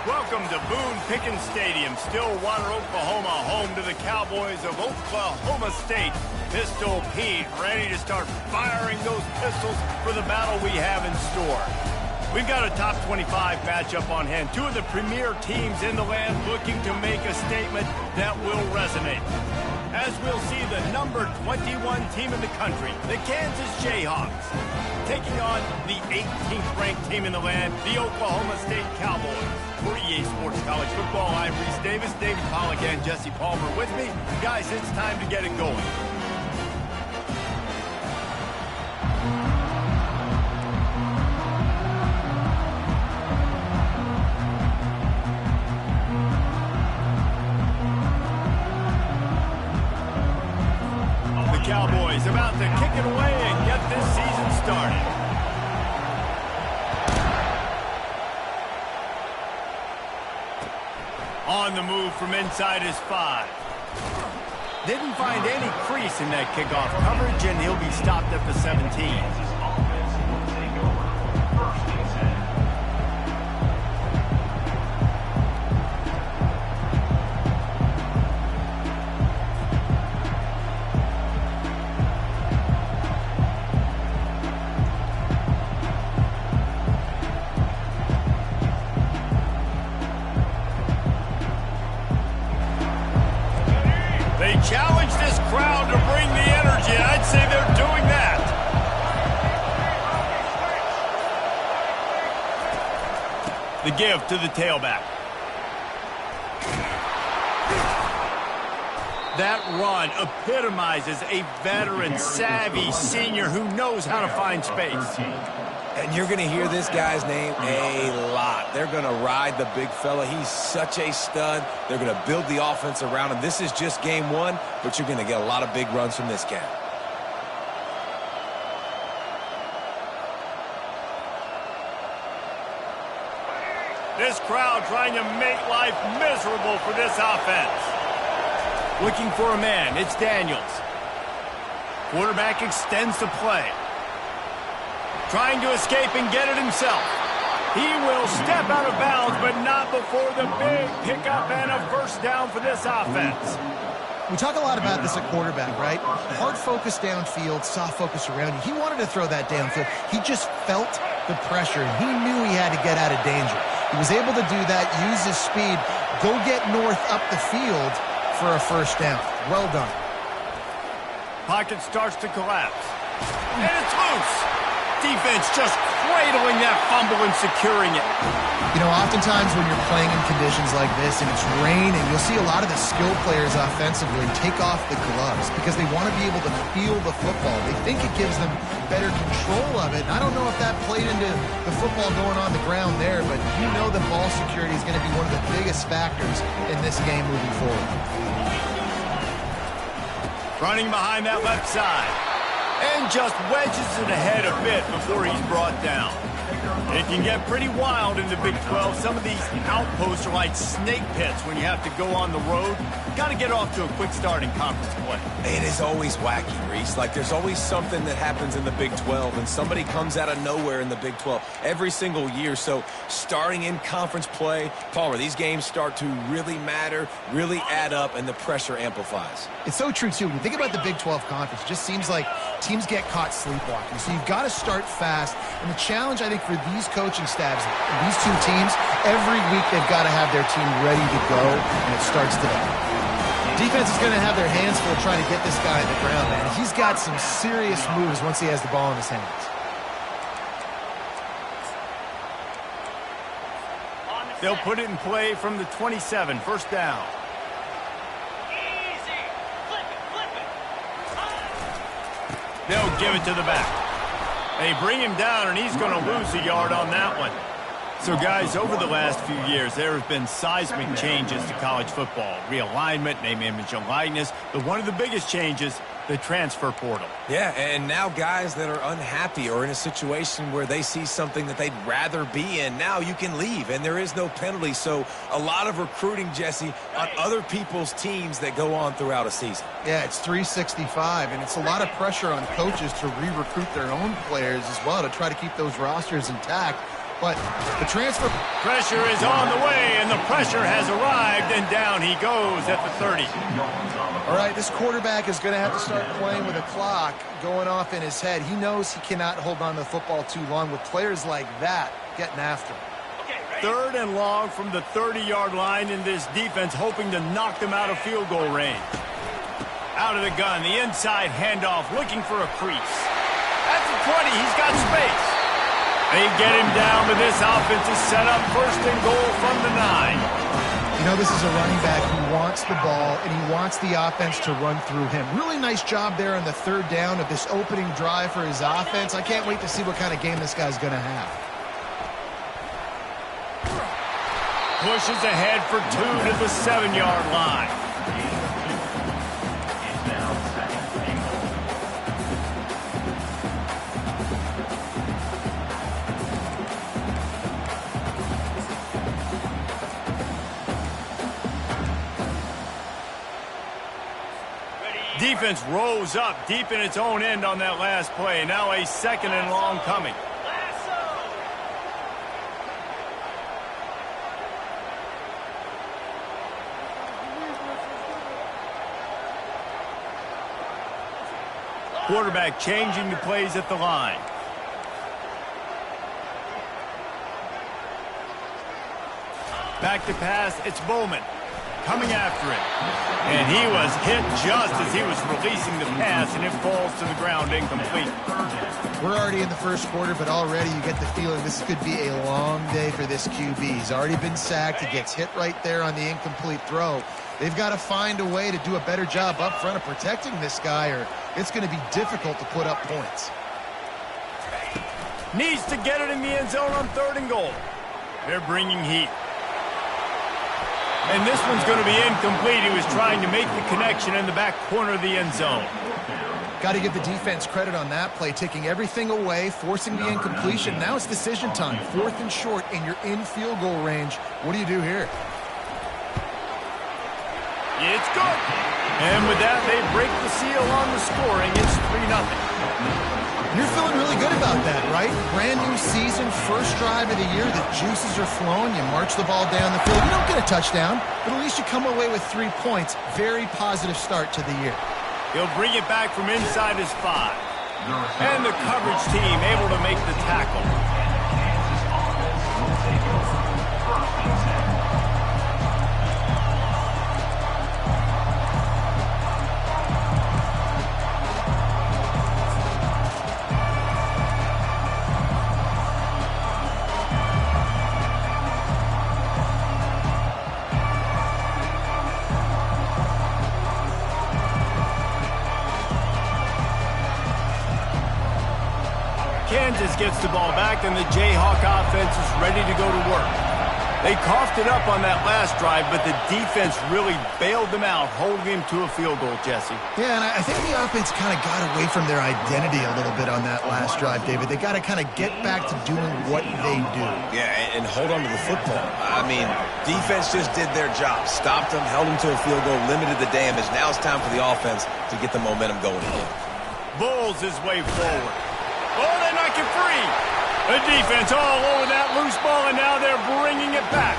Welcome to Boone Pickens Stadium, Stillwater, Oklahoma, home to the Cowboys of Oklahoma State. Pistol Pete ready to start firing those pistols for the battle we have in store. We've got a top 25 matchup on hand. Two of the premier teams in the land looking to make a statement that will resonate. As we'll see the number 21 team in the country, the Kansas Jayhawks, taking on the 18th ranked team in the land, the Oklahoma State Cowboys. For EA Sports College Football, I'm Reese Davis, David Pollack, and Jesse Palmer with me. Guys, it's time to get it going. The Cowboys about to kick it away and get this season started. On the move from inside his 5. Didn't find any crease in that kickoff coverage, and he'll be stopped at the 17. Challenge this crowd to bring the energy, and I'd say they're doing that. The give to the tailback. That run epitomizes a veteran, savvy senior who knows how to find space. And you're going to hear this guy's name a lot. They're going to ride the big fella. He's such a stud. They're going to build the offense around him. This is just game one, but you're going to get a lot of big runs from this cat. This crowd trying to make life miserable for this offense. Looking for a man, it's Daniels. Quarterback extends the play. Trying to escape and get it himself. He will step out of bounds, but not before the big pickup and a first down for this offense. We talk a lot about this at quarterback, right? Hard focus downfield, soft focus around you. He wanted to throw that downfield. He just felt the pressure, and he knew he had to get out of danger. He was able to do that, use his speed, go get north up the field for a first down. Well done. Pocket starts to collapse. And it's loose. Defense just cradling that fumble and securing it. You know, oftentimes when you're playing in conditions like this and it's raining, you'll see a lot of the skilled players offensively take off the gloves because they want to be able to feel the football. They think it gives them better control of it. And I don't know if that played into the football going on the ground there, but you know that ball security is going to be one of the biggest factors in this game moving forward. Running behind that left side. And just wedges it ahead a bit before he's brought down. It can get pretty wild in the Big 12. Some of these outposts are like snake pits when you have to go on the road. Got to get off to a quick start in conference play. It is always wacky, Reese. Like, there's always something that happens in the Big 12, and somebody comes out of nowhere in the Big 12 every single year. So starting in conference play, Palmer, these games start to really matter, really add up, and the pressure amplifies. It's so true, too. When you think about the Big 12 conference, it just seems like teams get caught sleepwalking. So you've got to start fast. And the challenge, I think, for these coaching staffs, these two teams, every week they've got to have their team ready to go, and it starts today. Defense is going to have their hands full trying to get this guy on the ground, man. He's got some serious moves once he has the ball in his hands. They'll put it in play from the 27, first down. They'll give it to the back. They bring him down, and he's going to lose a yard on that one. So, guys, over the last few years, there have been seismic changes to college football. Realignment, name, image, and likeness. But one of the biggest changes, the transfer portal. Yeah, and now guys that are unhappy or in a situation where they see something that they'd rather be in, now you can leave, and there is no penalty. So a lot of recruiting, Jesse, on other people's teams that go on throughout a season. Yeah, it's 365, and it's a lot of pressure on coaches to re-recruit their own players as well to try to keep those rosters intact. But the transfer pressure is on the way, and the pressure has arrived, and down he goes at the 30. All right, this quarterback is going to have to start playing with a clock going off in his head. He knows he cannot hold on to the football too long with players like that getting after him. Third and long from the 30-yard line, in this defense hoping to knock them out of field goal range. Out of the gun, the inside handoff, looking for a crease. At the 20, he's got space. They get him down, but this offense is set up first and goal from the 9. You know, this is a running back who wants the ball, and he wants the offense to run through him. Really nice job there on the third down of this opening drive for his offense. I can't wait to see what kind of game this guy's going to have. Pushes ahead for 2 to the 7-yard line. Defense rose up deep in its own end on that last play. Now a second and long coming. Quarterback changing the plays at the line. Back to pass, it's Bowman coming after it. And he was hit just as he was releasing the pass, and it falls to the ground incomplete. We're already in the first quarter, but already you get the feeling this could be a long day for this QB. He's already been sacked. He gets hit right there on the incomplete throw. They've got to find a way to do a better job up front of protecting this guy, or it's going to be difficult to put up points. Needs to get it in the end zone on third and goal. They're bringing heat. And this one's going to be incomplete. He was trying to make the connection in the back corner of the end zone. Got to give the defense credit on that play, taking everything away, forcing the incompletion. Now it's decision time. Fourth and short, and you're in field goal range. What do you do here? It's good. And with that, they break the seal on the scoring. It's 3-0. You're feeling really good about that, right? Brand new season, first drive of the year. The juices are flowing. You march the ball down the field. You don't get a touchdown, but at least you come away with 3 points. Very positive start to the year. He'll bring it back from inside his 5. And the coverage team able to make the tackle. Kansas gets the ball back, and the Jayhawk offense is ready to go to work. They coughed it up on that last drive, but the defense really bailed them out, holding him to a field goal, Jesse. Yeah, and I think the offense kind of got away from their identity a little bit on that last drive, David. They got to kind of get back to doing what they do. Yeah, and hold on to the football. I mean, defense just did their job. Stopped them, held them to a field goal, limited the damage. Now it's time for the offense to get the momentum going again. Bulls his way forward. Oh, they knock it free. The defense all over that loose ball, and now they're bringing it back.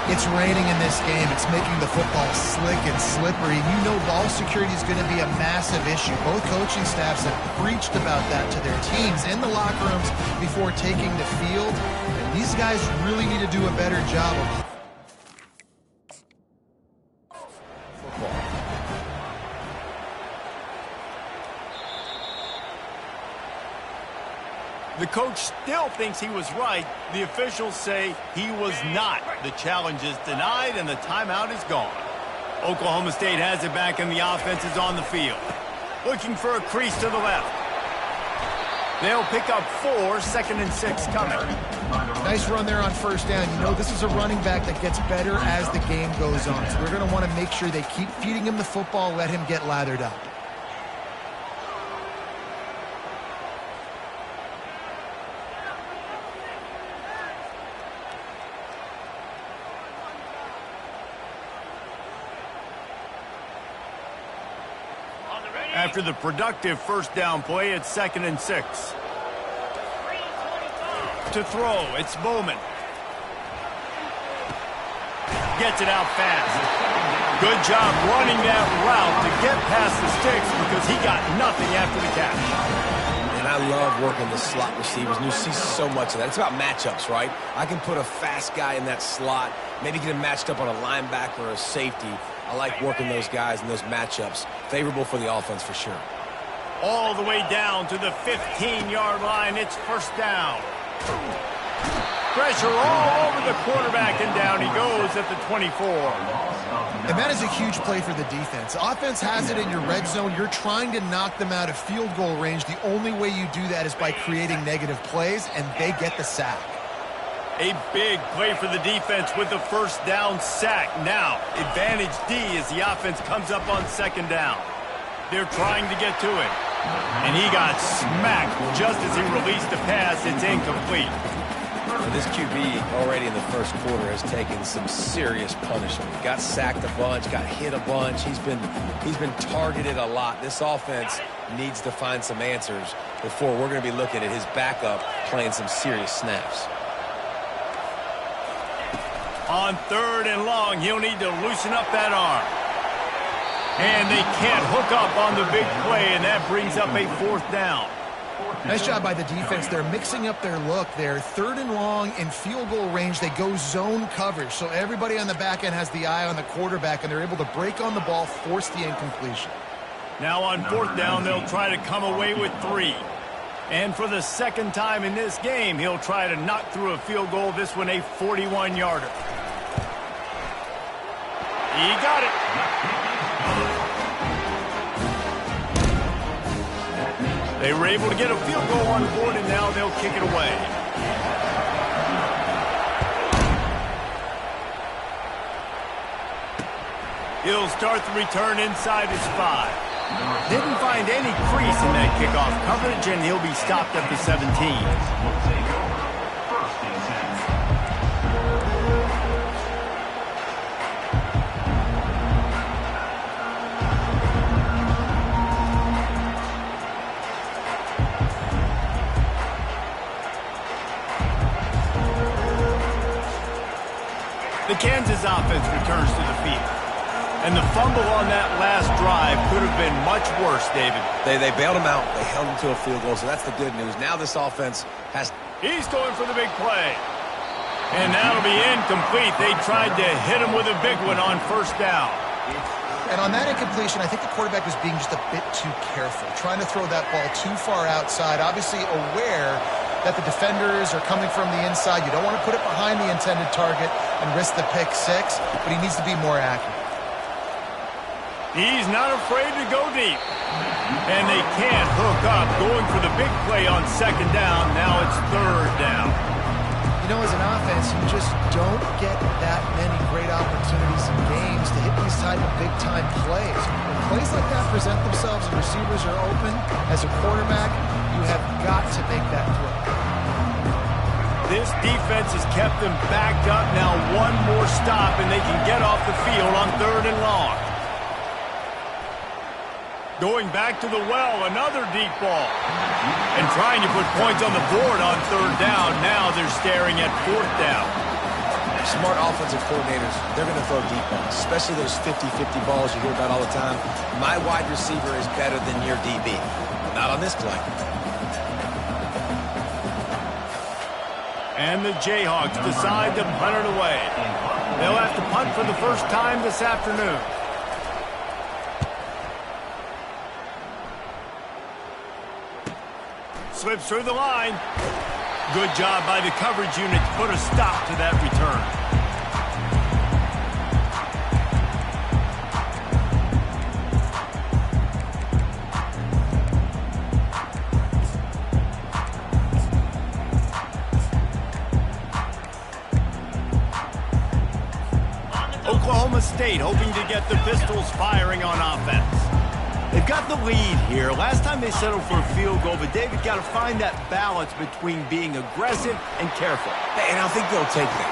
It's raining in this game. It's making the football slick and slippery. You know ball security is going to be a massive issue. Both coaching staffs have preached about that to their teams in the locker rooms before taking the field. And these guys really need to do a better job of football. The coach still thinks he was right. The officials say he was not. The challenge is denied, and the timeout is gone. Oklahoma State has it back, and the offense is on the field. Looking for a crease to the left. They'll pick up 4, 2nd and 6 coming. Nice run there on first down. You know, this is a running back that gets better as the game goes on. So they're going to want to make sure they keep feeding him the football, let him get lathered up. After the productive first down play, it's 2nd and 6. To throw, it's Bowman. Gets it out fast. Good job running that route to get past the sticks because he got nothing after the catch. And I love working the slot receivers, and you see so much of that. It's about matchups, right? I can put a fast guy in that slot, maybe get him matched up on a linebacker or a safety. I like working those guys in those matchups. Favorable for the offense for sure. All the way down to the 15-yard line. It's first down. Pressure all over the quarterback, and down he goes at the 24. And that is a huge play for the defense. Offense has it in your red zone. You're trying to knock them out of field goal range. The only way you do that is by creating negative plays, and they get the sack. A big play for the defense with the first down sack. Now, advantage D as the offense comes up on 2nd down. They're trying to get to him. And he got smacked just as he released the pass. It's incomplete. This QB already in the first quarter has taken some serious punishment. Got sacked a bunch, got hit a bunch. He's been targeted a lot. This offense needs to find some answers before we're going to be looking at his backup playing some serious snaps. On 3rd and long, he'll need to loosen up that arm. And they can't hook up on the big play, and that brings up a 4th down. Nice job by the defense. They're mixing up their look. They're 3rd and long in field goal range. They go zone coverage, so everybody on the back end has the eye on the quarterback, and they're able to break on the ball, force the incompletion. Now on 4th down, they'll try to come away with 3. And for the 2nd time in this game, he'll try to knock through a field goal, this one a 41-yarder. He got it. They were able to get a field goal on board, and now they'll kick it away. He'll start the return inside his 5. Didn't find any crease in that kickoff coverage, and he'll be stopped at the 17. Kansas offense returns to the field. And the fumble on that last drive could have been much worse, David. They bailed him out. They held him to a field goal, so that's the good news. Now this offense has... He's going for the big play. And that'll be incomplete. They tried to hit him with a big one on first down. And on that incompletion, I think the quarterback was being just a bit too careful, trying to throw that ball too far outside, obviously aware that the defenders are coming from the inside. You don't want to put it behind the intended target and risk the pick six, but he needs to be more accurate. He's not afraid to go deep. And they can't hook up, going for the big play on second down. Now it's third down. You know, as an offense, you just don't get that many great opportunities in games to hit these type of big-time plays. When plays like that present themselves and receivers are open, as a quarterback, you have got to make that throw. This defense has kept them backed up. Now one more stop, and they can get off the field on third and long. Going back to the well, another deep ball. And trying to put points on the board on third down. Now they're staring at fourth down. Smart offensive coordinators, they're going to throw deep balls, especially those 50-50 balls you hear about all the time. My wide receiver is better than your DB. Not on this play. And the Jayhawks decide to punt it away. They'll have to punt for the first time this afternoon. Slips through the line. Good job by the coverage unit to put a stop to that return. Oklahoma State hoping to get the Pistols firing on offense. They've got the lead here. Last time they settled for a field goal, but David got to find that balance between being aggressive and careful. And I think they'll take that.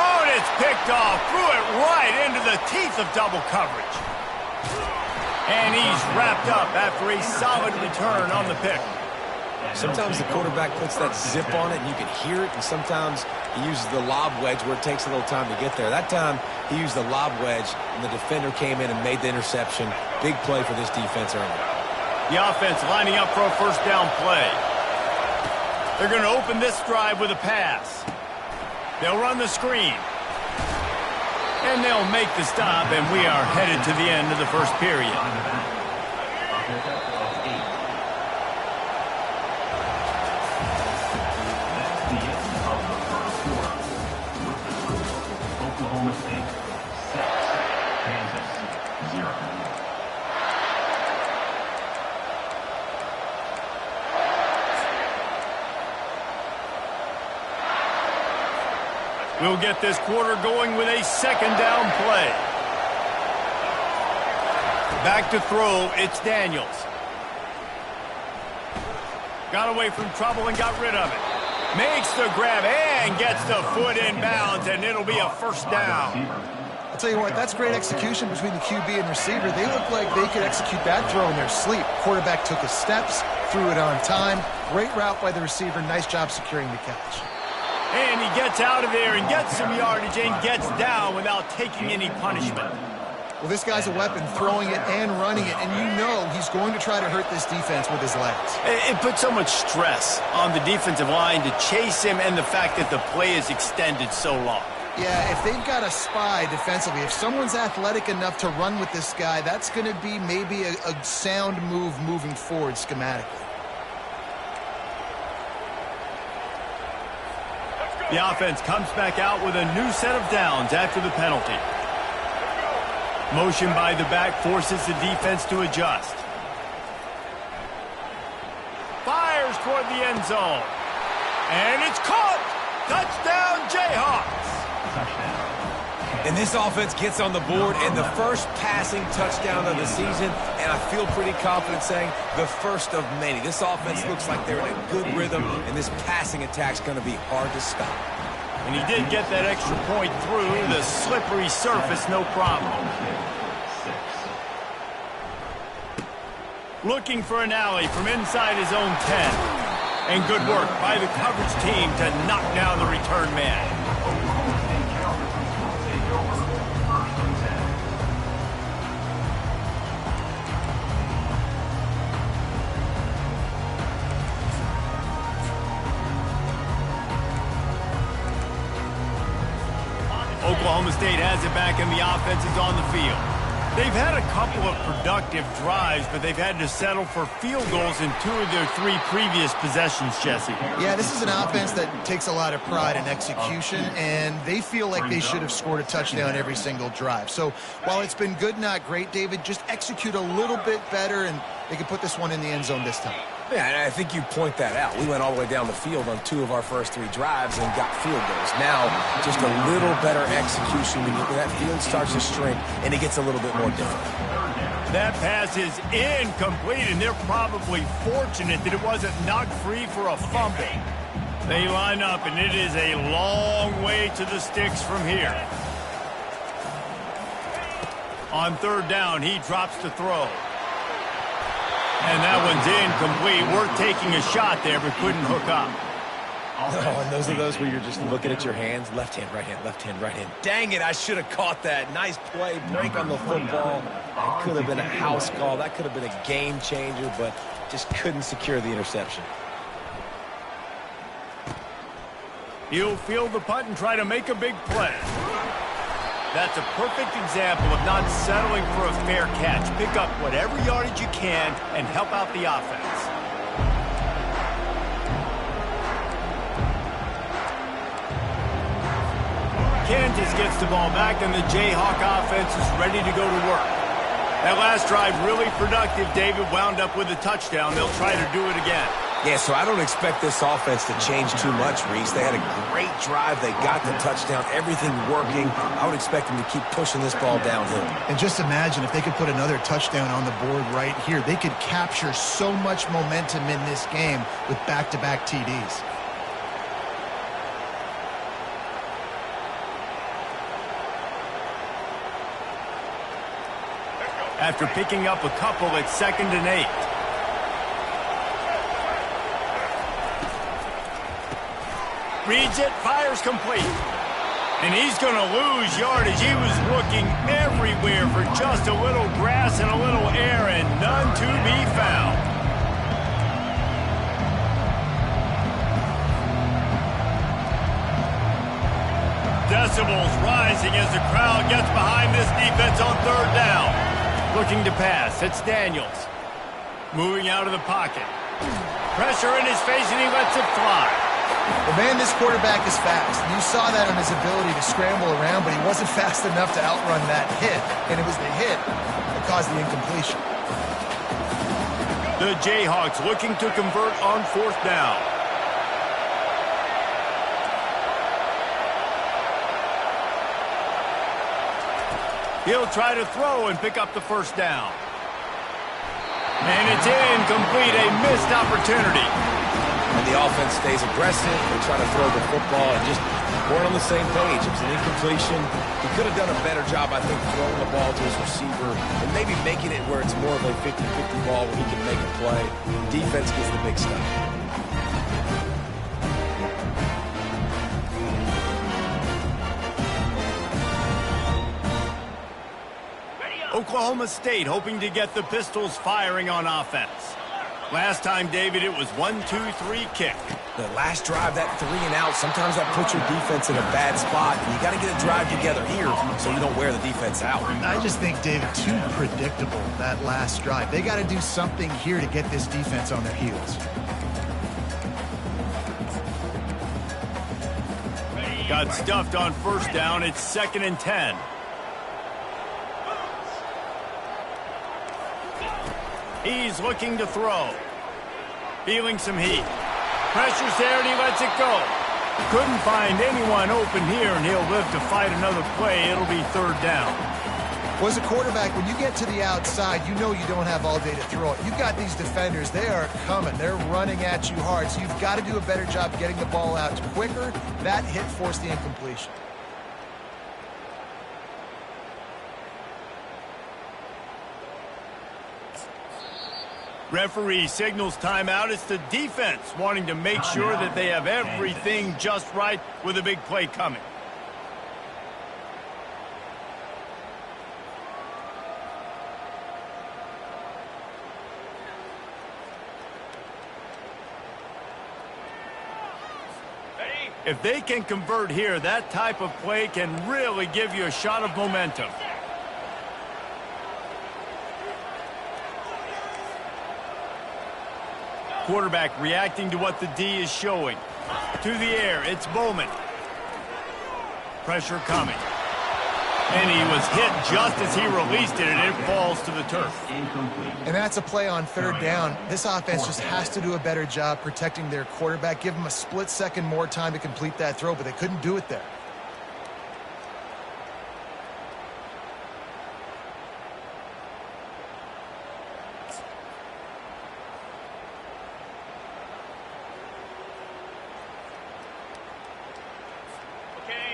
Oh, and it's picked off. Threw it right into the teeth of double coverage. And he's wrapped up after a solid return on the pick. Sometimes the quarterback puts that zip on it, and you can hear it, and sometimes he uses the lob wedge where it takes a little time to get there. That time, he used the lob wedge, and the defender came in and made the interception. Big play for this defense early. The offense lining up for a first down play. They're going to open this drive with a pass. They'll run the screen. And they'll make the stop, and we are headed to the end of the first period. Oklahoma State 6, Kansas 0. We'll get this quarter going with a second down play. Back to throw, it's Daniels. Got away from trouble and got rid of it. Makes the grab and gets the foot in bounds, and it'll be a first down. I'll tell you what, that's great execution between the QB and receiver. They look like they could execute that throw in their sleep. Quarterback took his steps, threw it on time. Great route by the receiver. Nice job securing the catch. And he gets out of there and gets some yardage and gets down without taking any punishment. Well, this guy's a weapon, throwing it and running it, and you know he's going to try to hurt this defense with his legs. It puts so much stress on the defensive line to chase him, and the fact that the play is extended so long. Yeah, if they've got a spy defensively, if someone's athletic enough to run with this guy, that's going to be maybe a sound move moving forward schematically. The offense comes back out with a new set of downs after the penalty. Motion by the back forces the defense to adjust. Fires toward the end zone. And it's caught! Touchdown, Jayhawks! And this offense gets on the board, and the first passing touchdown of the season, and I feel pretty confident saying the first of many. This offense looks like they're in a good rhythm, and this passing attack's going to be hard to stop. And he did get that extra point through the slippery surface, no problem. Looking for an alley from inside his own 10. And good work by the coverage team to knock down the return man. Oklahoma State has it back and the offense is on the field. They've had a couple of productive drives, but they've had to settle for field goals in 2 of their 3 previous possessions, Jesse. Yeah, this is an offense that takes a lot of pride in execution, and they feel like they should have scored a touchdown every single drive. So while it's been good, not great, David, just execute a little bit better, and they can put this one in the end zone this time. Yeah, and I think you point that out. We went all the way down the field on 2 of our first 3 drives and got field goals. Now, just a little better execution when that field starts to shrink and it gets a little bit more difficult. That pass is incomplete, and they're probably fortunate that it wasn't knocked free for a fumble. They line up, and it is a long way to the sticks from here. On 3rd down, he drops to throw. And that one's incomplete. Worth taking a shot there, but couldn't hook up. Oh, and those are those where you're just looking at your hands. Left hand, right hand, left hand, right hand. Dang it, I should have caught that. Nice play, break on the football. That could have been a house call. That could have been a game changer, but just couldn't secure the interception. He'll field the punt and try to make a big play. That's a perfect example of not settling for a fair catch. Pick up whatever yardage you can and help out the offense. Kansas gets the ball back, and the Jayhawk offense is ready to go to work. That last drive really productive. David wound up with a touchdown. They'll try to do it again. Yeah, so I don't expect this offense to change too much, Reese. They had a great drive. They got the touchdown. Everything working. I would expect them to keep pushing this ball downhill. And just imagine if they could put another touchdown on the board right here. They could capture so much momentum in this game with back-to-back TDs. After picking up a couple, it's 2nd and 8. Reads it, fires complete. And he's going to lose yardage. He was looking everywhere for just a little grass and a little air, and none to be found. Decibels rising as the crowd gets behind this defense on 3rd down. Looking to pass. It's Daniels. Moving out of the pocket. Pressure in his face, and he lets it fly. Well, man, this quarterback is fast. You saw that on his ability to scramble around, but he wasn't fast enough to outrun that hit, and it was the hit that caused the incompletion. The Jayhawks looking to convert on 4th down. He'll try to throw and pick up the 1st down. And it's incomplete, a missed opportunity. And the offense stays aggressive. They try to throw the football and just weren't on the same page. It was an incompletion. He could have done a better job, I think, throwing the ball to his receiver and maybe making it where it's more of a 50-50 ball where he can make a play. Defense gets the big stuff. Oklahoma State hoping to get the Pistols firing on offense. Last time, David, it was 1-2-3 kick. The last drive, that 3 and out, sometimes that puts your defense in a bad spot, and you got to get a drive together here so you don't wear the defense out. I just think, David, too predictable, that last drive. They got to do something here to get this defense on their heels. Got stuffed on 1st down. It's 2nd and 10. He's looking to throw. Feeling some heat. Pressure's there, and he lets it go. Couldn't find anyone open here, and he'll live to fight another play. It'll be 3rd down. Well, as a quarterback, when you get to the outside, you know you don't have all day to throw it. You've got these defenders. They are coming. They're running at you hard, so you've got to do a better job getting the ball out quicker. That hit forced the incompletion. Referee signals timeout. It's the defense wanting to make sure that they have everything just right with a big play coming. If they can convert here, that type of play can really give you a shot of momentum. Quarterback reacting to what the D is showing. To the air, it's Bowman. Pressure coming. And he was hit just as he released it, and it falls to the turf. And that's a play on third down. This offense just has to do a better job protecting their quarterback. Give him a split second more time to complete that throw, but they couldn't do it there.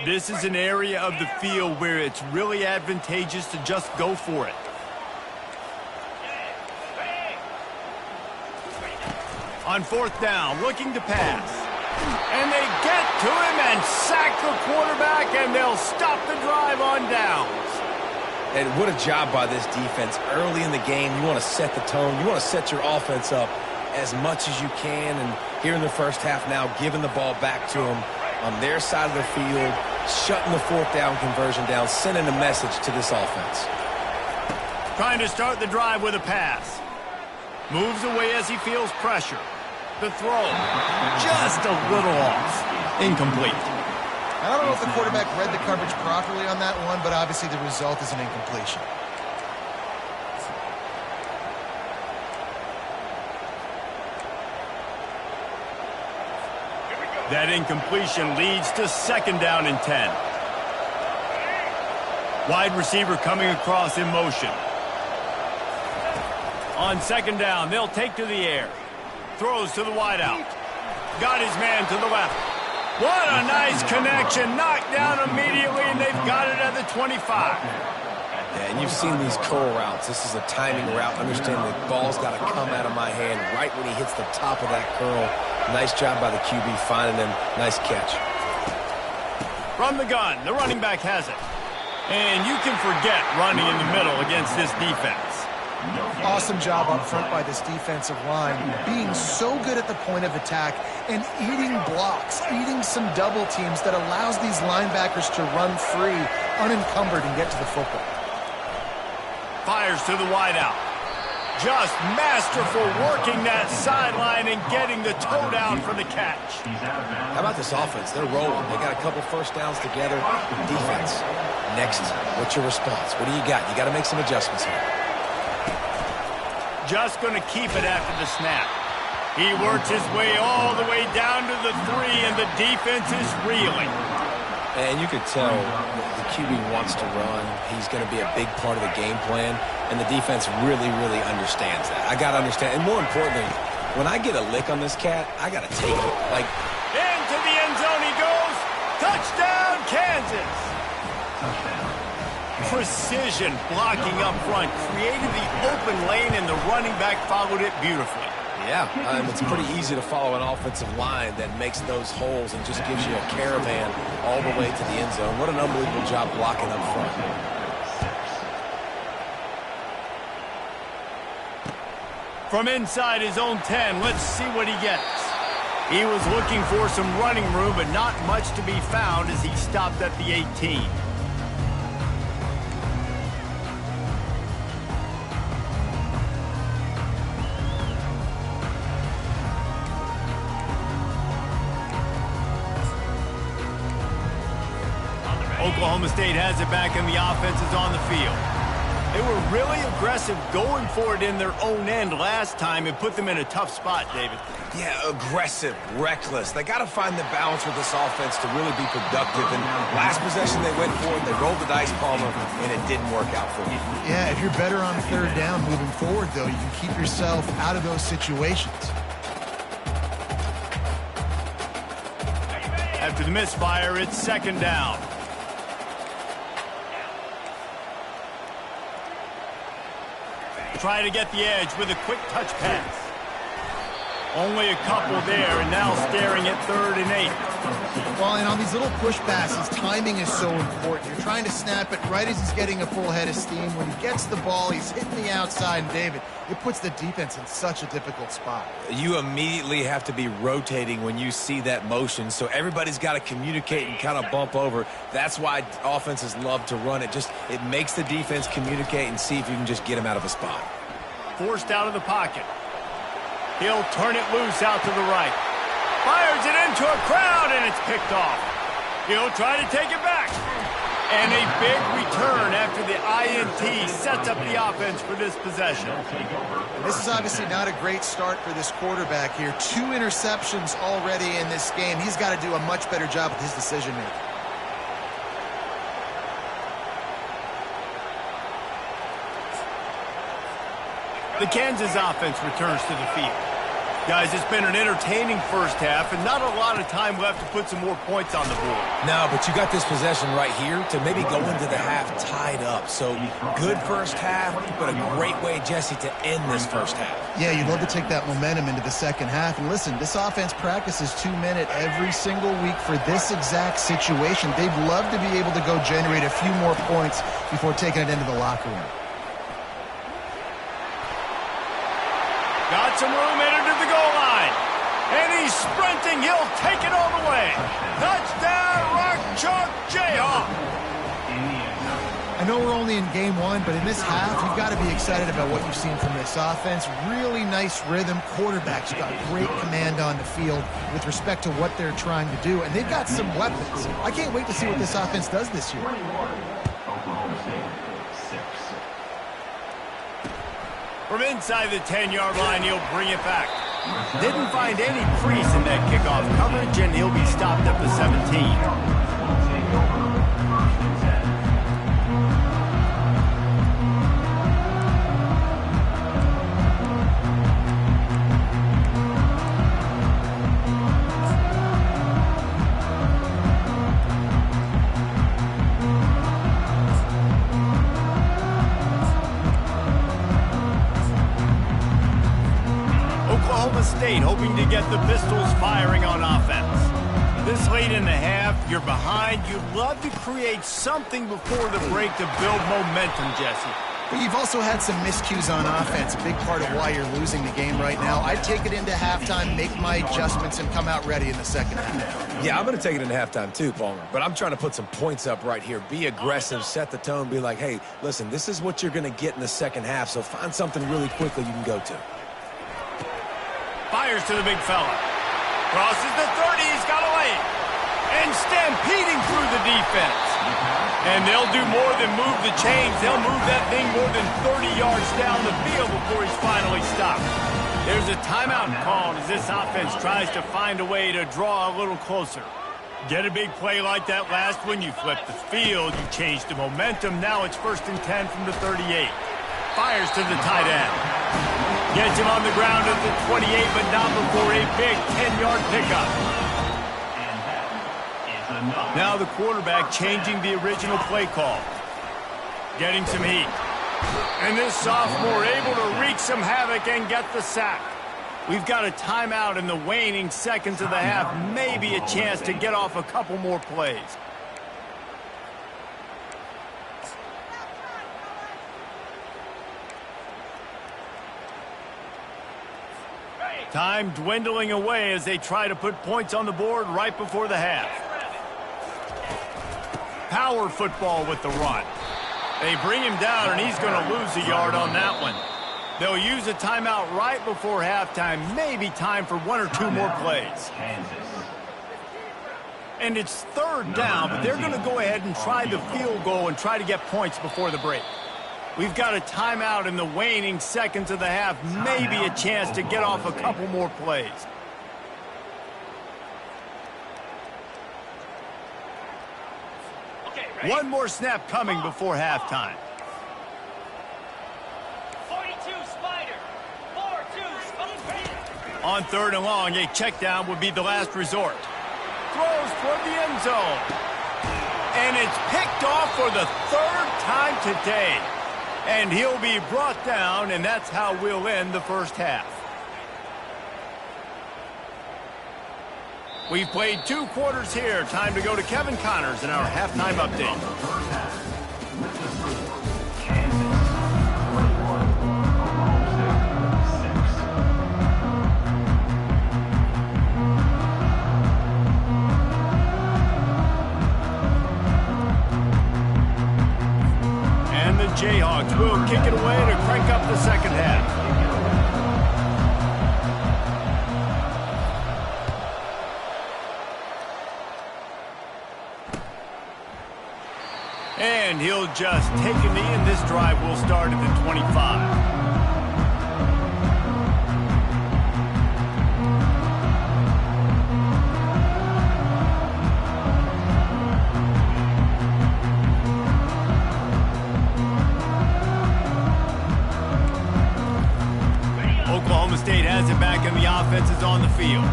This is an area of the field where it's really advantageous to just go for it. On fourth down, looking to pass. And they get to him and sack the quarterback, and they'll stop the drive on downs. And what a job by this defense. Early in the game, you want to set the tone. You want to set your offense up as much as you can. And here in the first half now, giving the ball back to them on their side of the field, shutting the fourth down conversion down, sending a message to this offense. Trying to start the drive with a pass. Moves away as he feels pressure. The throw, just a little off. Incomplete. I don't know if the quarterback read the coverage properly on that one, but obviously the result is an incompletion. That incompletion leads to second down and 10. Wide receiver coming across in motion. On second down, they'll take to the air. Throws to the wideout. Got his man to the left. What a nice connection. Knocked down immediately, and they've got it at the 25. Yeah, and you've seen these curl routes. This is a timing route. Understand the ball's got to come out of my hand right when he hits the top of that curl. Nice job by the QB finding him. Nice catch. From the gun, the running back has it. And you can forget running in the middle against this defense. Awesome job up front by this defensive line, being so good at the point of attack and eating blocks, eating some double teams that allows these linebackers to run free, unencumbered, and get to the football. Fires to the wideout. Just masterful working that sideline and getting the toe down for the catch. How about this offense? They're rolling. They got a couple first downs together. Defense. Next, what's your response? What do you got? You got to make some adjustments here. Just going to keep it after the snap. He works his way all the way down to the 3, and the defense is reeling. And you could tell the QB wants to run. He's going to be a big part of the game plan, and the defense really, really understands that. I got to understand, and more importantly, when I get a lick on this cat, I got to take it. Like, into the end zone he goes. Touchdown, Kansas. Precision blocking up front, created the open lane, and the running back followed it beautifully. Yeah, it's pretty easy to follow an offensive line that makes those holes and just gives you a caravan all the way to the end zone. What an unbelievable job blocking up front. From inside his own 10, let's see what he gets. He was looking for some running room, but not much to be found as he stopped at the 18. Oklahoma State has it back, and the offense is on the field. They were really aggressive going for it in their own end last time and put them in a tough spot, David. Yeah, aggressive, reckless. They got to find the balance with this offense to really be productive. And last possession they went for it, they rolled the dice, Palmer, and it didn't work out for them. Yeah, if you're better on third down moving forward, though, you can keep yourself out of those situations. After the misfire, it's second down. Try to get the edge with a quick touch pass. Only a couple there, and now staring at 3rd and 8. Well, and on these little push passes, timing is so important. You're trying to snap it right as he's getting a full head of steam. When he gets the ball, he's hitting the outside, and David, it puts the defense in such a difficult spot. You immediately have to be rotating when you see that motion, so everybody's got to communicate and kind of bump over. That's why offenses love to run it. It makes the defense communicate and see if you can just get him out of a spot. Forced out of the pocket. He'll turn it loose out to the right. Fires it into a crowd, and it's picked off. He'll try to take it back. And a big return after the INT sets up the offense for this possession. And this is obviously not a great start for this quarterback here. 2 interceptions already in this game. He's got to do a much better job with his decision-making. The Kansas offense returns to the field. Guys, it's been an entertaining first half and not a lot of time left to put some more points on the board. No, but you got this possession right here to maybe go into the half tied up. So good first half, but a great way, Jesse, to end this first half. Yeah, you'd love to take that momentum into the second half. And listen, this offense practices 2-minute every single week for this exact situation. They'd love to be able to go generate a few more points before taking it into the locker room. Got some room entered to the goal line. And he's sprinting. He'll take it all the way. Touchdown, Rock Chalk Jayhawk. I know we're only in game 1, but in this half, you've got to be excited about what you've seen from this offense. Really nice rhythm. Quarterback's got great command on the field with respect to what they're trying to do. And they've got some weapons. I can't wait to see what this offense does this year. From inside the 10-yard line, he'll bring it back. Didn't find any crease in that kickoff coverage, and he'll be stopped at the 17. State hoping to get the Pistols firing on offense. This late in the half, you're behind. You'd love to create something before the break to build momentum, Jesse. But you've also had some miscues on offense, a big part of why you're losing the game right now. I'd take it into halftime, make my adjustments, and come out ready in the second half. Yeah, I'm going to take it into halftime too, Palmer. But I'm trying to put some points up right here. Be aggressive, set the tone, be like, hey, listen, this is what you're going to get in the second half, so find something really quickly you can go to. Fires to the big fella. Crosses the 30. He's got a lane. And stampeding through the defense. And they'll do more than move the chains. They'll move that thing more than 30 yards down the field before he's finally stopped. There's a timeout called as this offense tries to find a way to draw a little closer. Get a big play like that last one, you flip the field, you change the momentum. Now it's 1st and 10 from the 38. Fires to the tight end. Gets him on the ground at the 28, but not before a big 10-yard pickup. Now the quarterback changing the original play call. Getting some heat. And this sophomore able to wreak some havoc and get the sack. We've got a timeout in the waning seconds of the half. Maybe a chance to get off a couple more plays. Time dwindling away as they try to put points on the board right before the half. Power football with the run. They bring him down, and he's going to lose a yard on that one. They'll use a timeout right before halftime. Maybe time for 1 or 2 more plays. And it's 3rd down, but they're going to go ahead and try the field goal and try to get points before the break. We've got a timeout in the waning seconds of the half. Maybe a chance to get off a couple more plays. One more snap coming before halftime. 42 Spider. 4-2 Spider. On 3rd and long, a check down would be the last resort. Throws toward the end zone. And it's picked off for the 3rd time today. And he'll be brought down, and that's how we'll end the first half. We've played 2 quarters here. Time to go to Kevin Connors in our halftime update. And the Jayhawks will kick it away to crank up the second half. And he'll just take a knee, and this drive will start at the 25. Oklahoma State has it back, and the offense is on the field.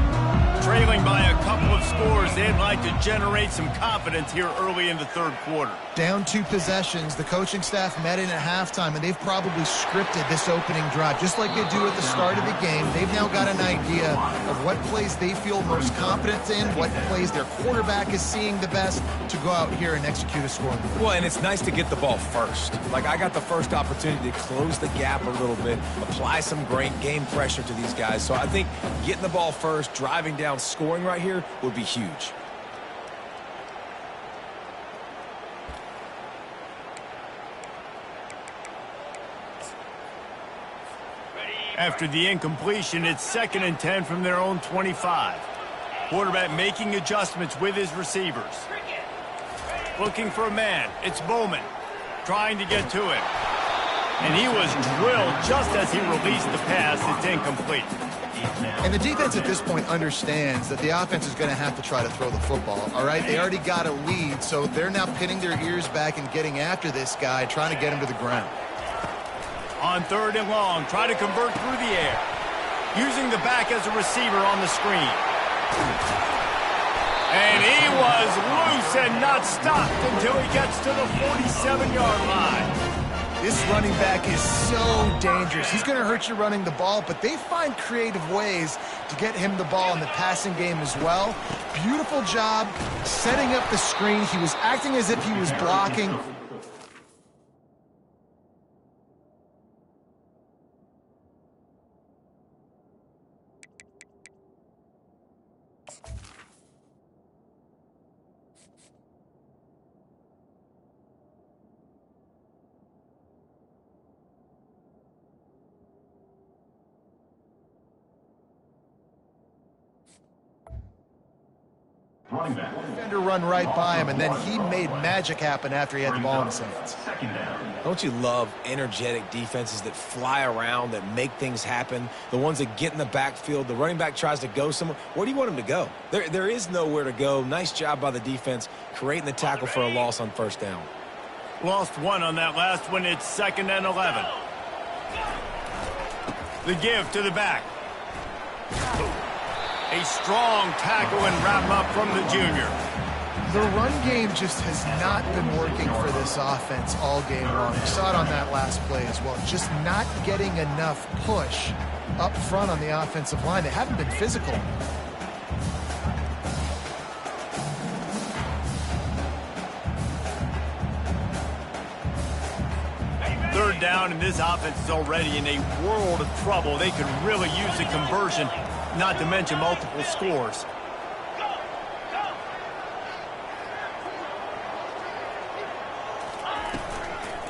Trailing by a couple of scores, they'd like to generate some confidence here early in the third quarter. Down 2 possessions, the coaching staff met in at halftime, and they've probably scripted this opening drive. Just like they do at the start of the game, they've now got an idea of what plays they feel most confident in, what plays their quarterback is seeing the best to go out here and execute a scoring. Well, and it's nice to get the ball first. Like, I got the first opportunity to close the gap a little bit, apply some great game pressure to these guys. So I think getting the ball first, driving down, scoring right here would be huge. After the incompletion, it's 2nd and 10 from their own 25. Quarterback making adjustments with his receivers. Looking for a man. It's Bowman trying to get to him. And he was drilled just as he released the pass. It's incomplete. And the defense at this point understands that the offense is going to have to try to throw the football, all right? They already got a lead, so they're now pinning their ears back and getting after this guy, trying to get him to the ground. On 3rd and long, try to convert through the air. Using the back as a receiver on the screen. And he was loose and not stopped until he gets to the 47-yard line. This running back is so dangerous. He's going to hurt you running the ball, but they find creative ways to get him the ball in the passing game as well. Beautiful job setting up the screen. He was acting as if he was blocking. Running back. Defender run right by him, and then he made magic happen after he had the ball in his hands. 2nd down. Don't you love energetic defenses that fly around, that make things happen? The ones that get in the backfield, the running back tries to go somewhere. Where do you want him to go? There is nowhere to go. Nice job by the defense, creating the tackle for a loss on 1st down. Lost 1 on that last one. It's 2nd and 11. The give to the back. A strong tackle and wrap up from the junior. The run game just has not been working for this offense all game long. We saw it on that last play as well. Just not getting enough push up front on the offensive line. They haven't been physical. 3rd down, and this offense is already in a world of trouble. They could really use a conversion, not to mention multiple scores.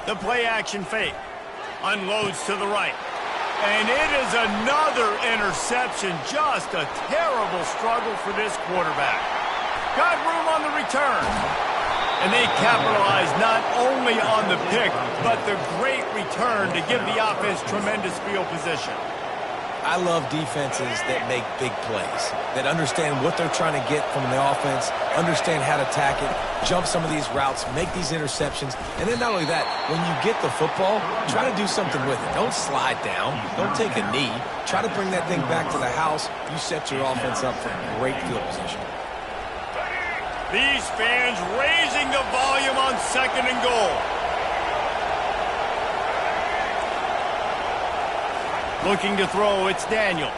The play action fake. Unloads to the right. And it is another interception. Just a terrible struggle for this quarterback. Got room on the return. And they capitalize not only on the pick, but the great return to give the offense tremendous field position. I love defenses that make big plays, that understand what they're trying to get from the offense, understand how to attack it, jump some of these routes, make these interceptions, and then not only that, when you get the football, try to do something with it. Don't slide down. Don't take a knee. Try to bring that thing back to the house. You set your offense up for great field position. These fans raising the volume on 2nd and goal. Looking to throw, it's Daniels.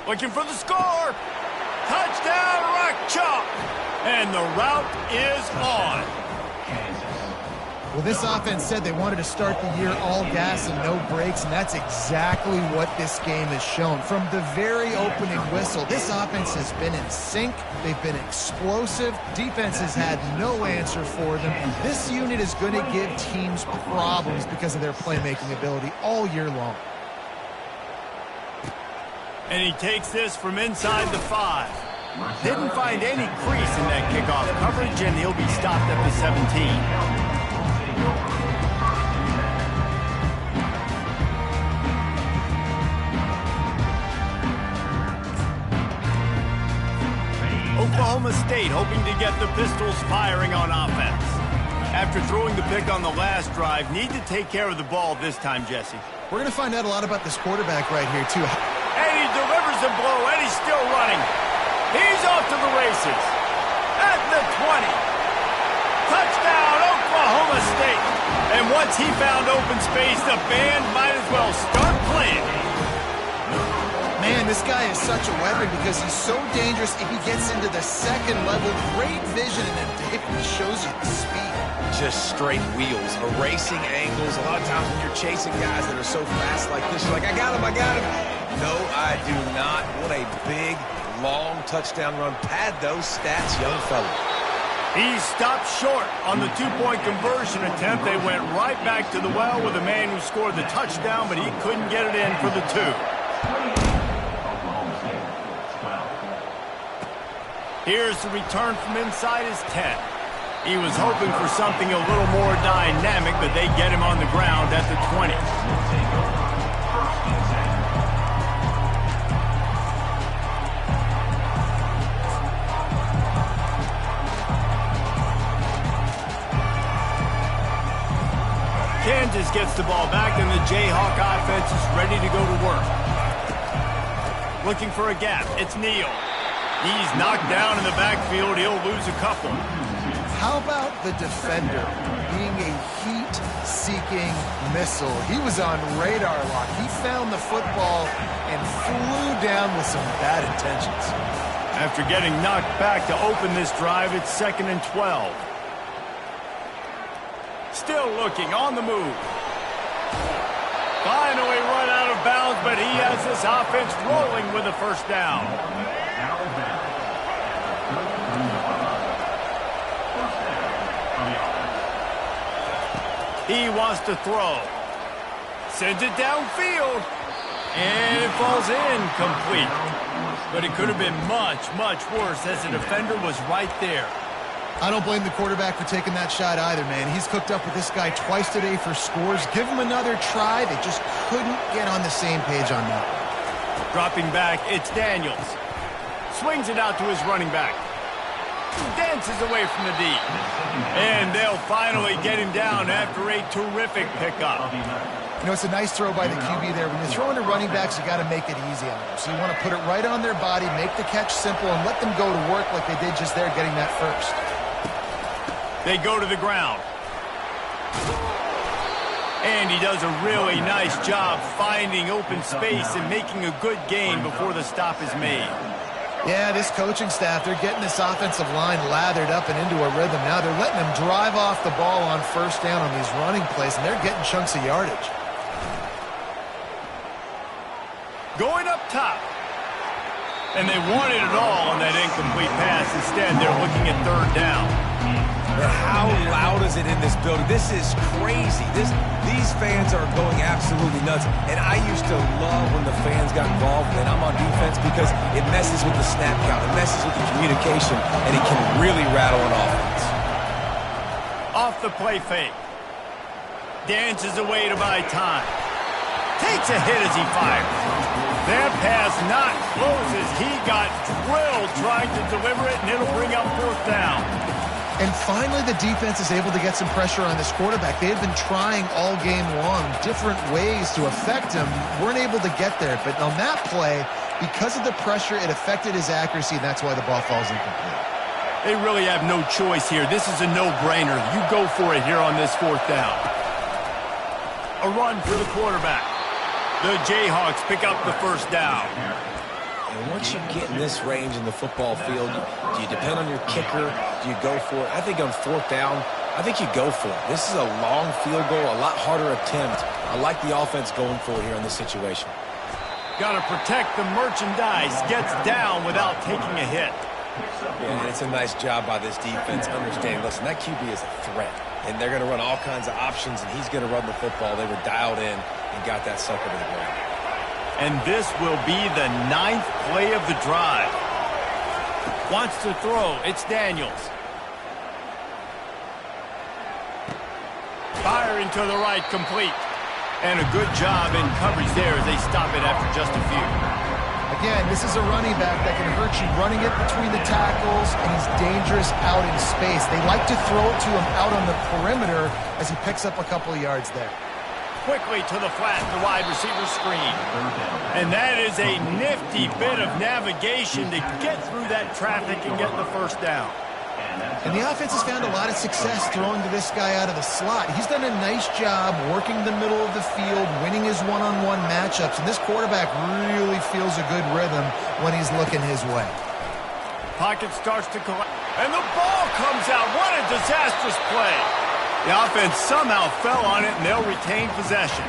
Looking for the score. Touchdown, Rock Chalk! And the route is on. Well, this offense said they wanted to start the year all gas and no brakes, and that's exactly what this game has shown. From the very opening whistle, this offense has been in sync. They've been explosive. Defense has had no answer for them. This unit is going to give teams problems because of their playmaking ability all year long. And he takes this from inside the 5. Didn't find any crease in that kickoff coverage, and he'll be stopped at the 17. Oklahoma State hoping to get the Pistols firing on offense. After throwing the pick on the last drive, need to take care of the ball this time, Jesse. We're going to find out a lot about this quarterback right here, too. And he delivers a blow, and he's still running. He's off to the races. At the 20. Touchdown, Oklahoma State. And once he found open space, the band might as well start playing. Man, this guy is such a weapon because he's so dangerous if he gets into the second level. Great vision, and then David shows you the speed. Just straight wheels, erasing angles. A lot of times when you're chasing guys that are so fast like this, you're like, I got him, I got him. No, I do not. What a big, long touchdown run. Pad those stats, young fella. He stopped short on the two-point conversion attempt. They went right back to the well with the man who scored the touchdown, but he couldn't get it in for the 2. Here's the return from inside his 10. He was hoping for something a little more dynamic, but they get him on the ground at the 20. Kansas gets the ball back, and the Jayhawk offense is ready to go to work. Looking for a gap. It's Neal. He's knocked down in the backfield. He'll lose a couple. How about the defender being a heat-seeking missile? He was on radar lock. He found the football and flew down with some bad intentions. After getting knocked back to open this drive, it's 2nd and 12. Still looking, on the move. Finally run out of bounds, but he has this offense rolling with a first down. He wants to throw. Sends it downfield. And it falls incomplete. But it could have been much, much worse as the defender was right there. I don't blame the quarterback for taking that shot either, man. He's cooked up with this guy twice today for scores. Give him another try. They just couldn't get on the same page on that. Dropping back, it's Daniels. Swings it out to his running back. Dances away from the D. And they'll finally get him down after a terrific pickup. You know, it's a nice throw by the QB there. When you're throwing to running backs, you got to make it easy on them. So you want to put it right on their body, make the catch simple, and let them go to work like they did just there getting that first. They go to the ground. And he does a really nice job finding open space and making a good gain before the stop is made. Yeah, this coaching staff, they're getting this offensive line lathered up and into a rhythm. Now they're letting them drive off the ball on first down on these running plays, and they're getting chunks of yardage. Going up top. And they wanted it all on that incomplete pass. Instead, they're looking at 3rd down. How loud is it in this building? This is crazy. These fans are going absolutely nuts. And I used to love when the fans got involved and I'm on defense because it messes with the snap count. It messes with the communication, and it can really rattle an offense. Off the play fake. Dances away to buy time. Takes a hit as he fires. That pass not close as he got drilled trying to deliver it, and it'll bring up 4th down. And finally, the defense is able to get some pressure on this quarterback. They had been trying all game long different ways to affect him. Weren't able to get there. But on that play, because of the pressure, it affected his accuracy, and that's why the ball falls incomplete. They really have no choice here. This is a no-brainer. You go for it here on this 4th down. A run for the quarterback. The Jayhawks pick up the first down. And once you get in this range in the football field, do you depend on your kicker? Do you go for it? I think on fourth down, I think you go for it. This is a long field goal, a lot harder attempt. I like the offense going for it here in this situation. Got to protect the merchandise. Gets down without taking a hit. And it's a nice job by this defense understanding, listen, that QB is a threat. And they're going to run all kinds of options, and he's going to run the football. They were dialed in and got that sucker to the ground. And this will be the 9th play of the drive. Wants to throw. It's Daniels. Firing to the right, complete. And a good job in coverage there as they stop it after just a few. Again, this is a running back that can hurt you running it between the tackles, and he's dangerous out in space. They like to throw it to him out on the perimeter as he picks up a couple of yards there. Quickly to the flat, the wide receiver screen. And that is a nifty bit of navigation to get through that traffic and get the first down. And the offense has found a lot of success throwing to this guy out of the slot. He's done a nice job working the middle of the field, winning his one-on-one matchups, and this quarterback really feels a good rhythm when he's looking his way. Pocket starts to collapse, and the ball comes out. What a disastrous play. The offense somehow fell on it, and they'll retain possession.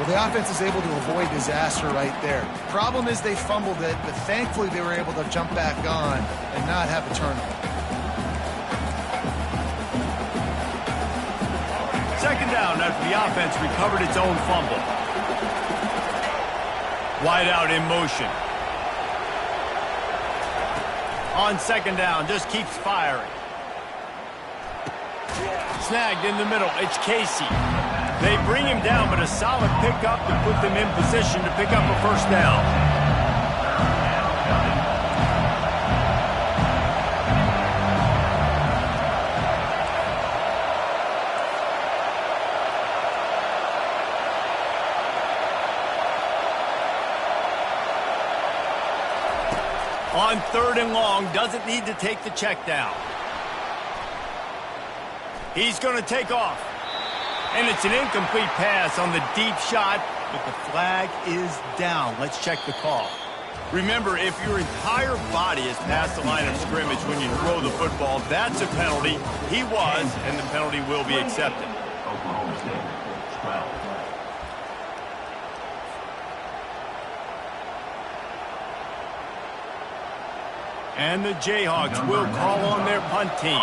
Well, the offense is able to avoid disaster right there. Problem is they fumbled it, but thankfully they were able to jump back on and not have a turnover. Second down after the offense recovered its own fumble. Wide out in motion. On second down, just keeps firing. Snagged in the middle, it's Casey. They bring him down, but a solid pickup to put them in position to pick up a first down. On third and long, doesn't need to take the check down. He's going to take off. And it's an incomplete pass on the deep shot, but the flag is down. Let's check the call. Remember, if your entire body is past the line of scrimmage when you throw the football, that's a penalty. He was, and the penalty will be accepted. Oklahoma State, 12. And the Jayhawks will call on their punt team.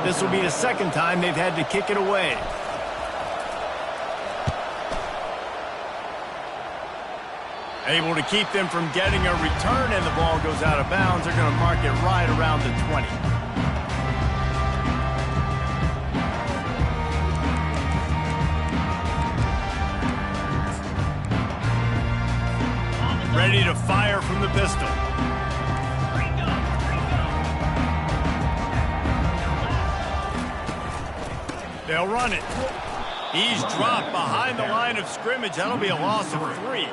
This will be the second time they've had to kick it away. Able to keep them from getting a return, and the ball goes out of bounds. They're going to mark it right around the 20. Ready to fire from the pistol. They'll run it. He's dropped behind the line of scrimmage. That'll be a loss of 3.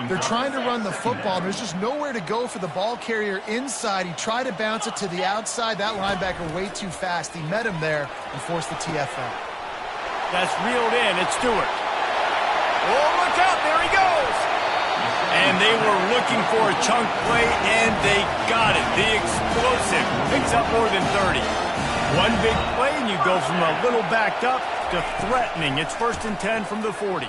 They're trying to run the football. There's just nowhere to go for the ball carrier inside. He tried to bounce it to the outside. That linebacker way too fast. He met him there and forced the TFL. That's reeled in. It's Stewart. Oh, look out. There he goes. And they were looking for a chunk play, and they got it. The explosive picks up more than 30. One big play, and you go from a little backed up to threatening. It's 1st and 10 from the 40.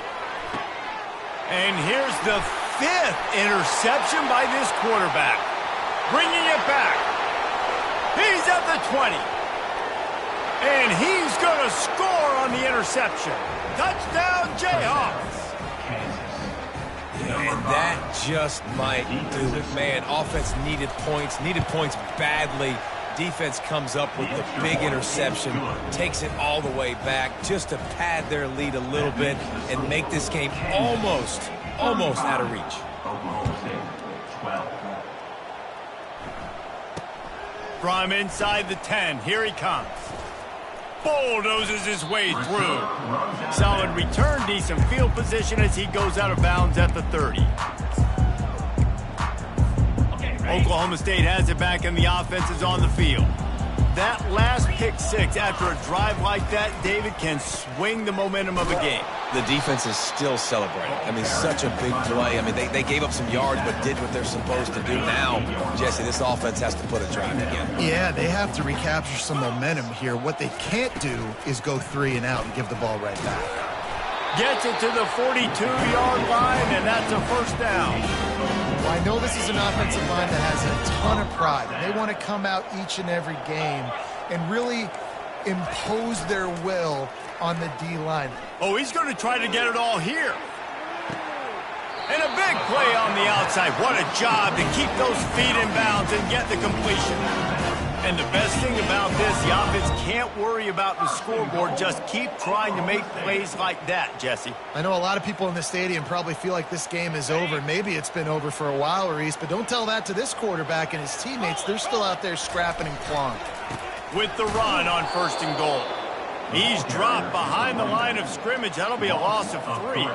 And here's the 5th interception by this quarterback. Bringing it back. He's at the 20. And he's going to score on the interception. Touchdown, Jayhawks. And that just might do it. Man, offense needed points badly. Defense comes up with the big interception, takes it all the way back just to pad their lead a little bit and make this game almost out of reach. Oklahoma State, 12. From inside the 10, here he comes. Bulldozes his way through. Solid return, decent field position as he goes out of bounds at the 30. Oklahoma State has it back, and the offense is on the field. That last pick six after a drive like that, David, can swing the momentum of a game. The defense is still celebrating. I mean, such a big play. I mean, they gave up some yards but did what they're supposed to do. Now, Jesse, this offense has to put a drive together. Yeah, they have to recapture some momentum here. What they can't do is go 3 and out and give the ball right back. Gets it to the 42-yard line, and that's a first down. Well, I know this is an offensive line that has a ton of pride, and they want to come out each and every game and really impose their will on the D-line. Oh, he's going to try to get it all here. And a big play on the outside. What a job to keep those feet in bounds and get the completion. And the best thing about this, the offense can't worry about the scoreboard. Just keep trying to make plays like that, Jesse. I know a lot of people in the stadium probably feel like this game is over. Maybe it's been over for a while, Reese, but don't tell that to this quarterback and his teammates. They're still out there scrapping and clawing. With the run on 1st and goal. He's dropped behind the line of scrimmage. That'll be a loss of 3.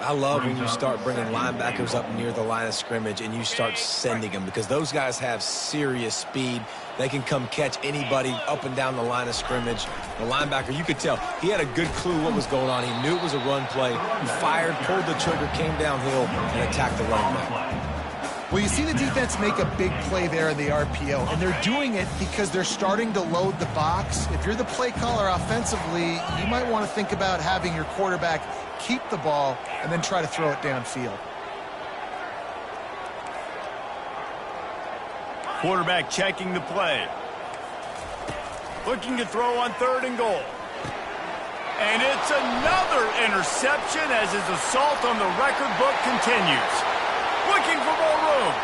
I love when you start bringing linebackers up near the line of scrimmage and you start sending them because those guys have serious speed. They can come catch anybody up and down the line of scrimmage. The linebacker, you could tell, he had a good clue what was going on. He knew it was a run play. He fired, pulled the trigger, came downhill, and attacked the running back. Well, you see the defense make a big play there in the RPO, and they're doing it because they're starting to load the box. If you're the play caller offensively, you might want to think about having your quarterback keep the ball and then try to throw it downfield. Quarterback checking the play. Looking to throw on 3rd and goal. And it's another interception as his assault on the record book continues. Looking for more room.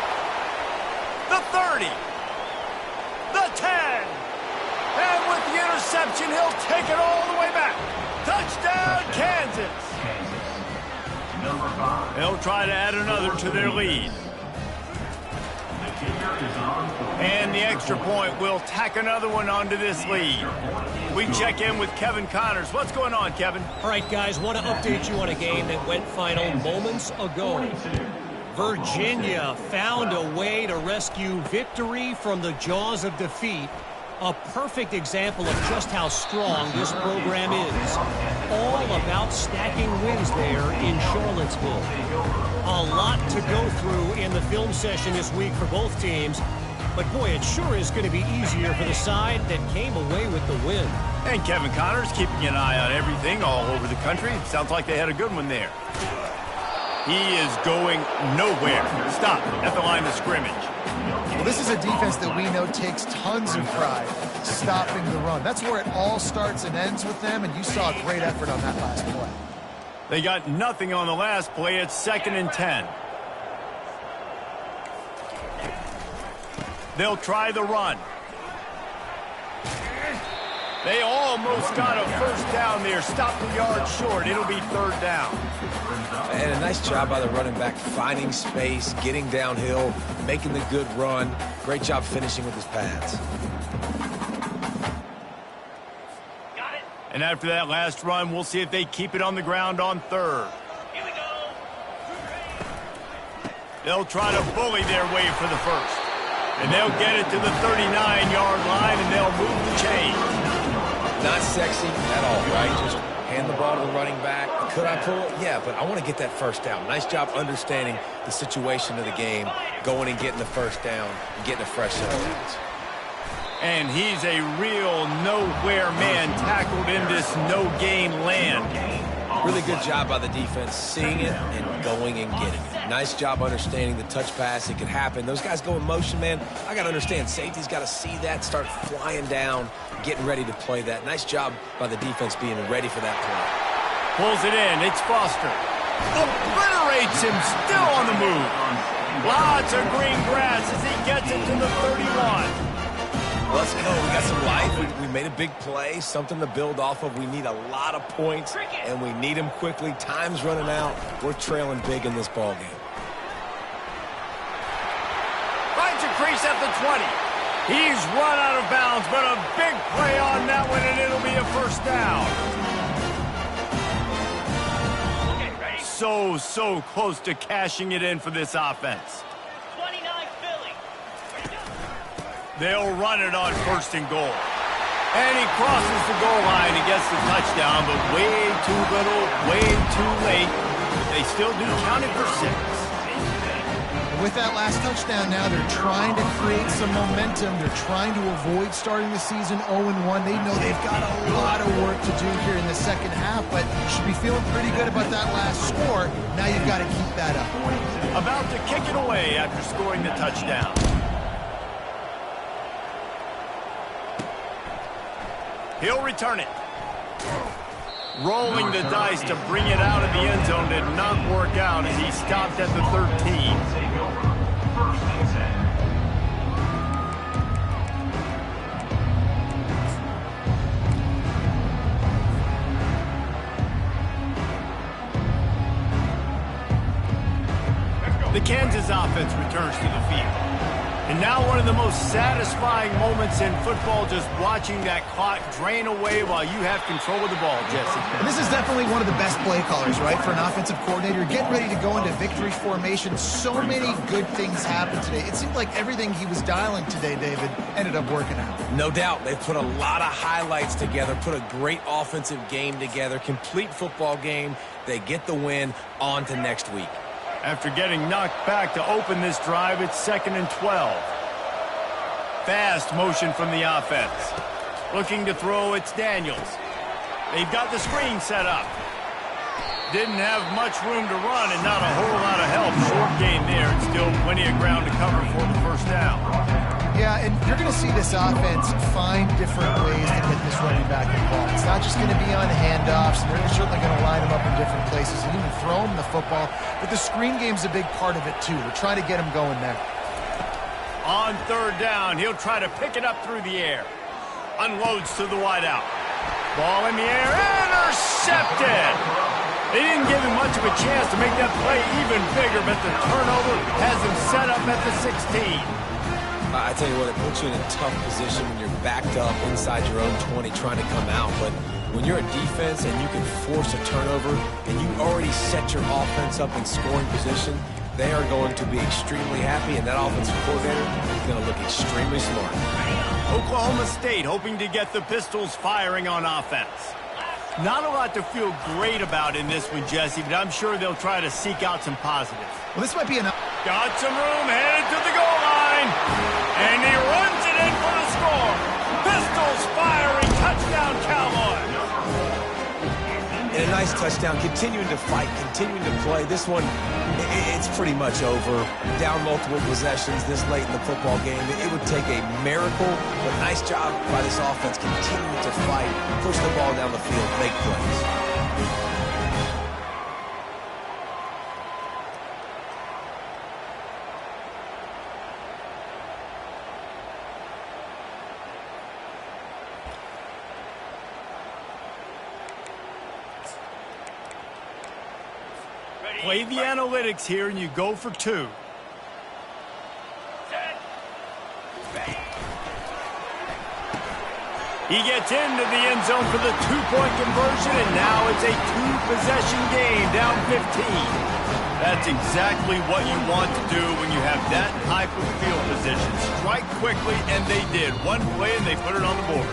The 30. The 10. And with the interception, he'll take it all the way back. Touchdown, Kansas. Number 5. They'll try to add another to their lead. And the extra point will tack another one onto this lead. We check in with Kevin Connors. What's going on, Kevin? All right, guys, want to update you on a game that went final moments ago. Virginia found a way to rescue victory from the jaws of defeat. A perfect example of just how strong this program is. All about stacking wins there in Charlottesville. A lot to go through in the film session this week for both teams. But boy, it sure is going to be easier for the side that came away with the win. And Kevin Connors keeping an eye on everything all over the country. Sounds like they had a good one there. He is going nowhere. Stop at the line of scrimmage. Well, this is a defense that we know takes tons of pride stopping the run. That's where it all starts and ends with them, and you saw a great effort on that last play. They got nothing on the last play. It's 2nd and 10. They'll try the run. They almost got a first down there. Stopped the yard short. It'll be 3rd down. And a nice job by the running back, finding space, getting downhill, making the good run. Great job finishing with his pads. Got it. And after that last run, we'll see if they keep it on the ground on 3rd. Here we go. They'll try to bully their way for the first. And they'll get it to the 39-yard line, and they'll move the chains. Not sexy at all, right? Just hand the ball to the running back. Could I pull it? Yeah, but I want to get that first down. Nice job understanding the situation of the game, going and getting the first down, and getting a fresh set of downs. And he's a real nowhere man tackled in this no-gain land. Really good job by the defense, seeing it and going and getting it. Nice job understanding the touch pass. It could happen. Those guys go in motion, man. I got to understand. Safety's got to see that, start flying down, getting ready to play that. Nice job by the defense being ready for that play. Pulls it in. It's Foster. Obliterates him. Still on the move. Lots of green grass as he gets it to the 31. Let's go. We got some life. We made a big play, something to build off of. We need a lot of points, and we need them quickly. Time's running out. We're trailing big in this ball game. Finds a crease at the 20. He's run out of bounds, but a big play on that one, and it'll be a first down. Okay, ready? So close to cashing it in for this offense. 29 Philly. Ready to go. They'll run it on 1st and goal. And he crosses the goal line and gets the touchdown, but way too little, way too late. They still do count it for 6. With that last touchdown now, they're trying to create some momentum. They're trying to avoid starting the season 0-1. They know they've got a lot of work to do here in the second half, but you should be feeling pretty good about that last score. Now you've got to keep that up. About to kick it away after scoring the touchdown. He'll return it. Rolling the dice to bring it out of the end zone did not work out as he stopped at the 13. The Kansas offense returns to the field. And now one of the most satisfying moments in football, just watching that clock drain away while you have control of the ball, Jesse. And this is definitely one of the best play callers, right, for an offensive coordinator. You're getting ready to go into victory formation. So many good things happened today. It seemed like everything he was dialing today, David, ended up working out. No doubt. They've put a lot of highlights together, put a great offensive game together, complete football game. They get the win. On to next week. After getting knocked back to open this drive, it's 2nd and 12. Fast motion from the offense. Looking to throw, it's Daniels. They've got the screen set up. Didn't have much room to run and not a whole lot of help. Short gain there and still plenty of ground to cover for the 1st down. Yeah, and you're going to see this offense find different ways to get this running back involved. It's not just going to be on handoffs, and they're certainly going to line him up in different places and even throw him the football. But the screen game's a big part of it, too. They're trying to get him going there. On 3rd down, he'll try to pick it up through the air. Unloads to the wideout. Ball in the air, intercepted! They didn't give him much of a chance to make that play even bigger, but the turnover has him set up at the 16. I tell you what, it puts you in a tough position when you're backed up inside your own 20 trying to come out. But when you're a defense and you can force a turnover and you already set your offense up in scoring position, they are going to be extremely happy, and that offensive coordinator is going to look extremely smart. Oklahoma State hoping to get the Pistols firing on offense. Not a lot to feel great about in this one, Jesse, but I'm sure they'll try to seek out some positives. Well, this might be enough. Got some room, headed to the goal line, and he runs it in for the score. Pistols firing, touchdown Cowboys. And a nice touchdown, continuing to fight, continuing to play. This one, it's pretty much over. Down multiple possessions this late in the football game. It would take a miracle, but nice job by this offense continuing to fight, push the ball down the field, make plays. Play the analytics here, and you go for 2. He gets into the end zone for the 2-point conversion, and now it's a 2-possession game, down 15. That's exactly what you want to do when you have that type of field position. Strike quickly, and they did. One play, and they put it on the board.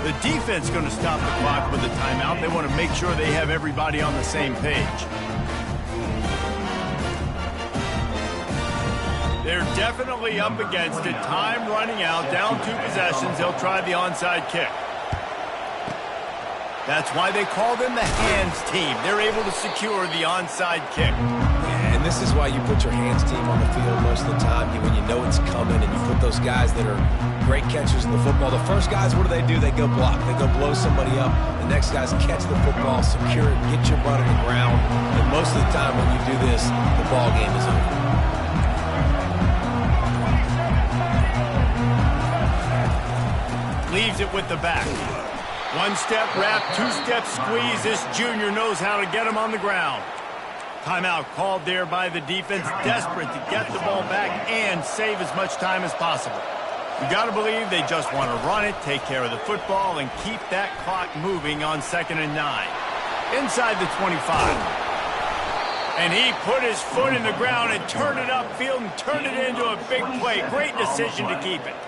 The defense is going to stop the clock with a timeout. They want to make sure they have everybody on the same page. They're definitely up against it. Time running out, down 2 possessions. They'll try the onside kick. That's why they call them the hands team. They're able to secure the onside kick. And this is why you put your hands team on the field most of the time when you know it's coming, and you put those guys that are great catchers in the football. The first guys, what do? They go block. They go blow somebody up. The next guys catch the football, secure it, get your butt on the ground. And most of the time when you do this, the ball game is over. Leaves it with the back. 1-step wrap, 2-step squeeze. This junior knows how to get him on the ground. Timeout called there by the defense, desperate to get the ball back and save as much time as possible. You got to believe they just want to run it, take care of the football, and keep that clock moving on 2nd and 9. Inside the 25. And he put his foot in the ground and turned it upfield and turned it into a big play. Great decision to keep it.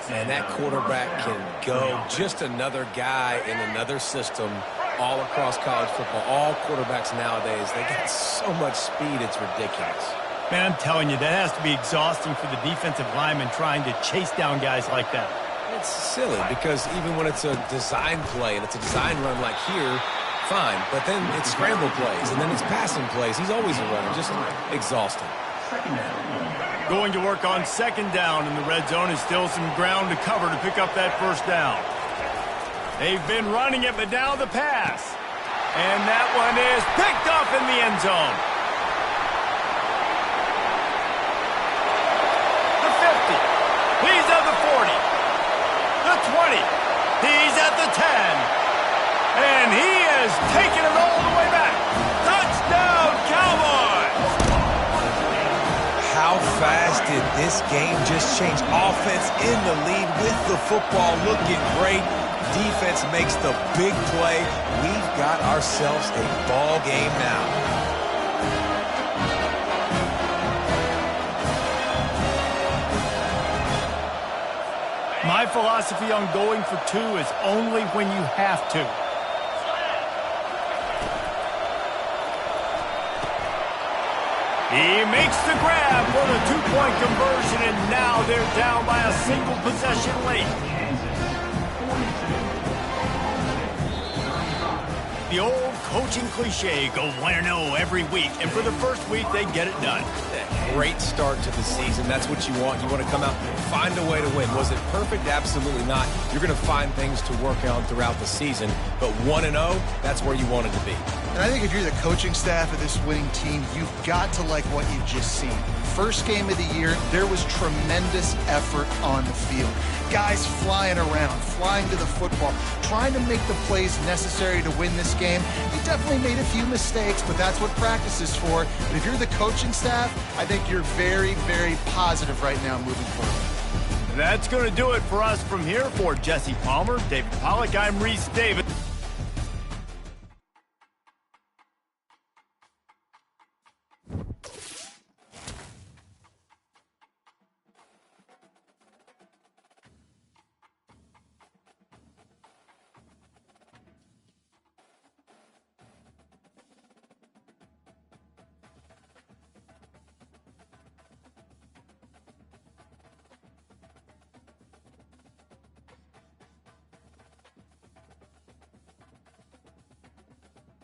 And that quarterback can go. Just another guy in another system all across college football. All quarterbacks nowadays, they got so much speed, it's ridiculous. Man, I'm telling you, that has to be exhausting for the defensive lineman trying to chase down guys like that. It's silly because even when it's a design play and it's a design run like here, fine. But then it's scramble plays and then it's passing plays. He's always a runner, just exhausting. Going to work on second down in the red zone is still some ground to cover to pick up that first down. They've been running it, but now the pass. And that one is picked up in the end zone. The 50. He's at the 40. The 20. He's at the 10. And he is taking it all the way back. Touchdown, Cowboys! How fast did this game just change? Offense in the lead with the football looking great. Defense makes the big play. We've got ourselves a ball game now. My philosophy on going for two is only when you have to. He makes the grab for the two-point conversion, and now they're down by a single possession late. The old coaching cliche, go 1-0 every week, and for the first week, they get it done. Great start to the season. That's what you want. You want to come out and find a way to win. Was it perfect? Absolutely not. You're going to find things to work on throughout the season, but 1-0, that's where you wanted to be. And I think if you're the coaching staff of this winning team, you've got to like what you've just seen. First game of the year, there was tremendous effort on the field. Guys flying around, flying to the football, trying to make the plays necessary to win this game. He definitely made a few mistakes, but that's what practice is for. But if you're the coaching staff, I think you're very, very positive right now moving forward. That's going to do it for us from here. For Jesse Palmer, David Pollack, I'm Reese Davis.